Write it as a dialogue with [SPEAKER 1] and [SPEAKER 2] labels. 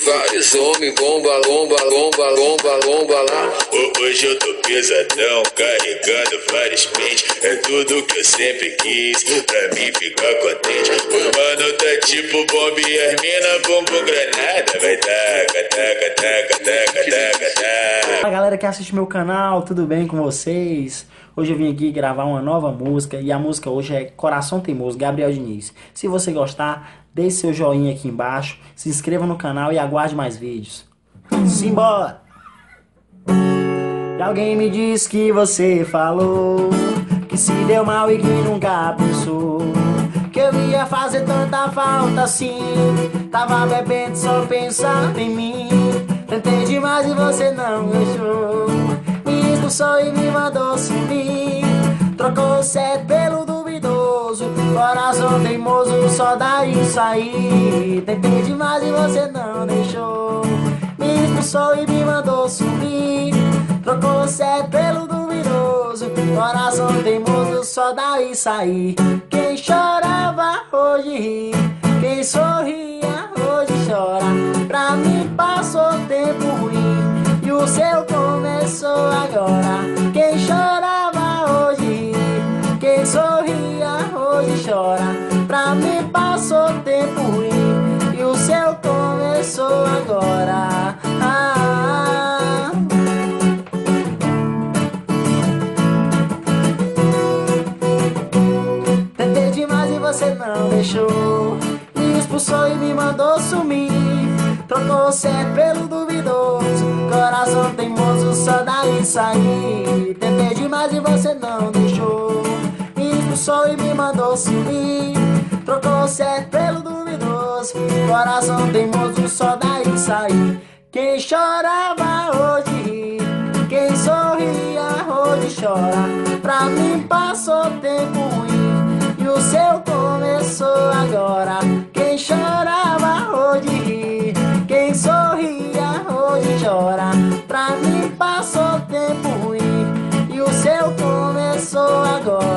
[SPEAKER 1] Vários homens, bomba, lomba, lomba, lomba, lomba lá.
[SPEAKER 2] Hoje eu tô pesadão, carregando vários pentes. É tudo que eu sempre quis, pra mim ficar contente. O mano tá tipo bomba e as mina bumbum granada. Vai taca, taca, taca, taca, taca, taca.
[SPEAKER 3] Fala galera que assiste meu canal, tudo bem com vocês? Hoje eu vim aqui gravar uma nova música e a música hoje é Coração Teimoso, Gabriel Diniz. Se você gostar, deixe seu joinha aqui embaixo, se inscreva no canal e aguarde mais vídeos. Simbora! E alguém me disse que você falou que se deu mal e que nunca pensou que eu ia fazer tanta falta assim. Tava bebendo só pensando em mim. Tentei demais e você não deixou. Me expulsou e me mandou sumir. Trocou o certo pelo duvidoso. Coração teimoso, só dá isso aí. Tentei demais e você não deixou. Me expulsou e me mandou sumir. Trocou o certo pelo duvidoso. Coração teimoso, só dá isso aí. Quem chorava hoje ri. Quem sorria hoje chora. Pra mim passou tempo ruim e o seu começou agora. Quem chorava hoje ri. Quem sorria hoje chora. Pra mim passou tempo ruim e o seu começou agora. Tentei demais e você não deixou. Me expulsou e me mandou sumir. Trocou o certo pelo duvidoso. Coração teimoso, só dá isso aí. Tentei demais e você não deixou. Me expulsou e me mandou sumir. Trocou o certo pelo duvidoso. Coração teimoso, só dá isso aí. Quem chorava hoje ri. Quem sorria hoje chora. Pra mim passou tempo ruim e o seu começou agora. Quem chorava hoje ri. Quem sorria hoje chora. Pra mim passou tempo ruim e o seu começou agora.